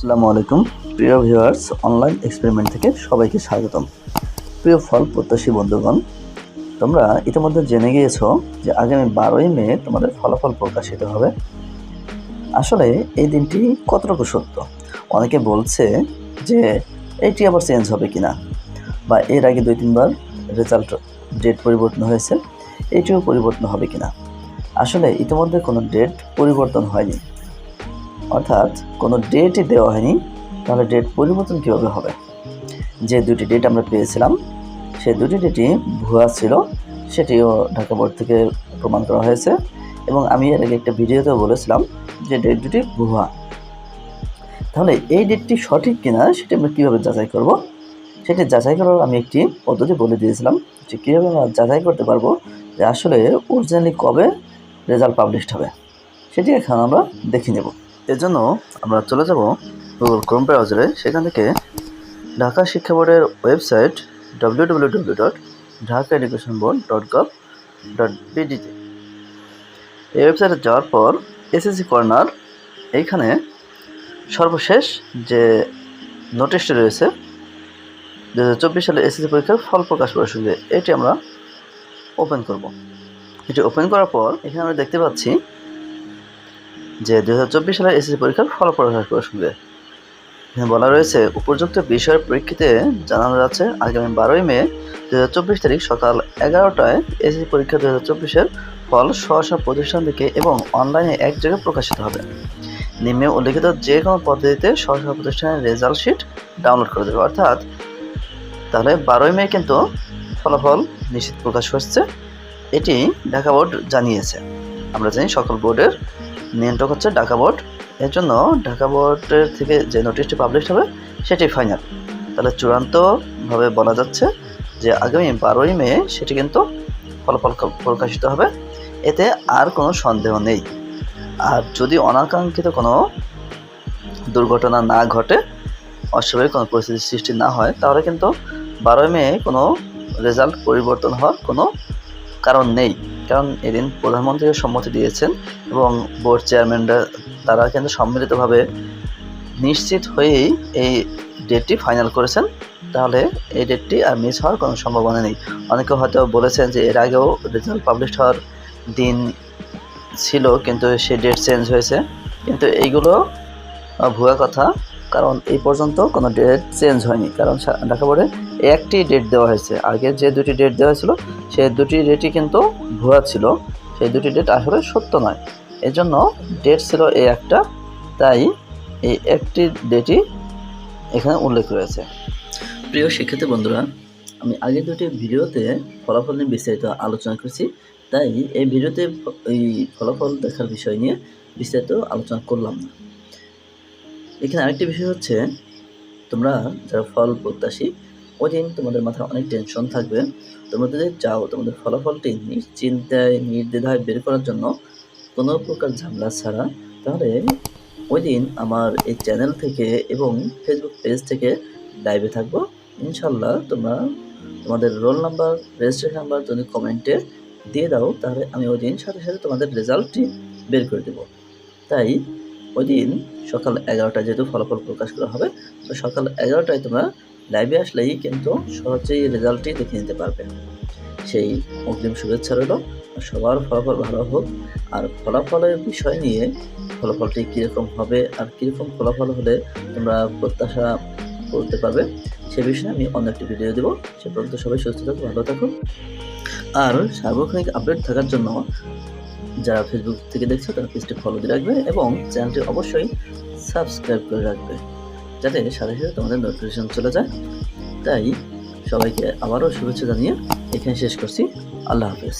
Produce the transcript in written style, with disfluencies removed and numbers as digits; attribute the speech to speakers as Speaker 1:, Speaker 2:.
Speaker 1: আসসালামু আলাইকুম প্রিয় ভিউয়ার্স, অনলাইন এক্সপেরিমেন্ট থেকে সবাইকে স্বাগতম। প্রিয় ফল প্রত্যাশী বন্ধুগণ, তোমরা ইতিমধ্যে জেনে গিয়েছো যে আগামী 12ই মে তোমাদের ফলাফল প্রকাশিত হবে। আসলে এই দিনটি কতটুকু সত্য? অনেকে বলছে যে এটি আবার চেঞ্জ হবে কিনা, বা এর আগে 2-3 বার রেজাল্ট ডেট পরিবর্তন হয়েছে, এটিও পরিবর্তন হবে কিনা। আসলে ইতিমধ্যে কোনো ডেট পরিবর্তন হয়নি, অর্থাৎ কোনো ডেটই দেওয়া হয়নি। তাহলে ডেট পরিবর্তন কীভাবে হবে? যে দুটি ডেট আমরা পেয়েছিলাম সেই দুটি ডেটই ভুয়া ছিল, সেটিও ঢাকা বোর্ড থেকে প্রমাণ করা হয়েছে। এবং আমি এর আগে একটা ভিডিওতেও বলেছিলাম যে ডেট দুটি ভুয়া। তাহলে এই ডেটটি সঠিক কিনা সেটি আমরা কীভাবে যাচাই করব? সেটি যাচাই করার আমি একটি পদ্ধতি বলে দিয়েছিলাম যে কীভাবে আমরা যাচাই করতে পারবো যে আসলে অরিজিনালি কবে রেজাল্ট পাবলিশড হবে, সেটি এখন আমরা দেখে নেব। এর জন্য আমরা চলে যাব গুগল ক্রোম ব্রাউজারে। সেখান থেকে ঢাকা শিক্ষা বোর্ডের ওয়েবসাইট www.dhakaeducationboard.gov.bd এই ওয়েবসাইটে যাওয়ার পর এসএসসি কর্নার, এইখানে সর্বশেষ যে নোটিশটি রয়েছে 2024 সালে এসএসসি পরীক্ষার ফল প্রকাশ প্রসঙ্গে, এটি আমরা ওপেন করব। এটি ওপেন করার পর এখানে আমরা দেখতে পাচ্ছি যে 2024 সালের এসএসসি পরীক্ষার ফল প্রকাশ প্রসঙ্গে এখানে বলা রয়েছে, উপযুক্ত বিষয়ের প্রেক্ষিতে জানানো যাচ্ছে আগামী 12ই মে 2024 তারিখ সকাল 11টায় এসএসসি পরীক্ষা 2024-এর ফল স্ব প্রতিষ্ঠান থেকে এবং অনলাইনে এক জায়গায় প্রকাশিত হবে। নিম্নে উল্লেখিত যে কোনো পদ্ধতিতে স্ব প্রতিষ্ঠানের রেজাল্ট শিট ডাউনলোড করে দেবে। অর্থাৎ তাহলে 12ই মে কিন্তু ফলাফল নিশ্চিত প্রকাশ হচ্ছে, এটি ঢাকা বোর্ড জানিয়েছে। আমরা জানি সকল বোর্ডের নিয়ন্ত্রক হচ্ছে ঢাকা বোর্ড। এর জন্য ঢাকা বোর্ডের থেকে যে নোটিশটি পাবলিশ হবে সেটি ফাইনাল। তাহলে চূড়ান্তভাবে বলা যাচ্ছে যে আগামী 12ই মে সেটি কিন্তু ফলাফল প্রকাশিত হবে, এতে আর কোনো সন্দেহ নেই। আর যদি অনাকাঙ্ক্ষিত কোনো দুর্ঘটনা না ঘটে, অস্বাভাবিক কোনো পরিস্থিতির সৃষ্টি না হয়, তাহলে কিন্তু 12ই মে কোনো রেজাল্ট পরিবর্তন হওয়ার কোনো কারণ নেই। কারণ এদিন প্রধানমন্ত্রীও সম্মতি দিয়েছেন এবং বোর্ড চেয়ারম্যানরা তারা কিন্তু সম্মিলিতভাবে নিশ্চিত হয়েই এই ডেটটি ফাইনাল করেছেন। তাহলে এই ডেটটি আর মিস হওয়ার কোনো সম্ভাবনা নেই। অনেকে হয়তো বলেছেন যে এর আগেও রেজাল্ট পাবলিশ হওয়ার দিন ছিল কিন্তু সেই ডেট চেঞ্জ হয়েছে, কিন্তু এইগুলো ভুয়া কথা। কারণ এই পর্যন্ত কোনো ডেট চেঞ্জ হয়নি, কারণ ঢাকা বোর্ডে একটি ডেট দেওয়া হয়েছে। আগে যে দুটি ডেট দেওয়া হয়েছিল সেই দুটি ডেটই কিন্তু ভুয়া ছিল, সেই দুটি ডেট আসলে সত্য নয়। এর জন্য ডেট ছিল এই একটা, তাই এই একটি ডেটই এখানে উল্লেখ রয়েছে। প্রিয় শিক্ষার্থী বন্ধুরা, আমি আগের দুটি ভিডিওতে ফলাফল নিয়ে বিস্তারিত আলোচনা করেছি, তাই এই ভিডিওতে এই ফলাফল দেখার বিষয় নিয়ে বিস্তারিত আলোচনা করলাম না। এখানে আরেকটি বিষয় হচ্ছে, তোমরা যারা ফল প্রত্যাশী, ওই দিন তোমাদের মাথায় অনেক টেনশন থাকবে। তোমরা যদি চাও তোমাদের ফলাফলটি নিশ্চিন্তায় নির্দ্বিধায় বের করার জন্য কোনো প্রকার ঝামেলা ছাড়া, তাহলে ওই দিন আমার এই চ্যানেল থেকে এবং ফেসবুক পেজ থেকে লাইভে থাকবো। ইনশাল্লাহ তোমরা তোমাদের রোল নাম্বার, রেজিস্ট্রেশন নাম্বার যদি কমেন্টে দিয়ে দাও, তাহলে আমি ওই দিন সাথে সাথে তোমাদের রেজাল্টটি বের করে দেব। তাই ওই দিন সকাল 11টায় যেহেতু ফলাফল প্রকাশ করা হবে, তো সকাল 11টায় তোমরা লাইভে আসলেই কিন্তু সহজেই রেজাল্টটি দেখে নিতে পারবে। সেই অগ্রিম শুভেচ্ছা রইল। সবার ফলাফল ভালো হোক। আর ফলাফলের বিষয় নিয়ে, ফলাফলটি কীরকম হবে আর কীরকম ফলাফল হলে তোমরা প্রত্যাশা করতে পারবে, সে বিষয়ে আমি অন্য একটি ভিডিও দেবো। সে পর্যন্ত সবাই সুস্থ থাকুন, ভালো থাকুন। আর সার্বক্ষণিক আপডেট থাকার জন্য যারা ফেসবুক থেকে দেখছো তারা পেজটি ফলো দিয়ে রাখবে এবং চ্যানেলটি অবশ্যই সাবস্ক্রাইব করে রাখবে, যাতে সাথে সাথে তোমাদের নোটিফিকেশন চলে যায়। তাই সবাইকে আবারও শুভেচ্ছা জানিয়ে এখানে শেষ করছি। আল্লাহ হাফেজ।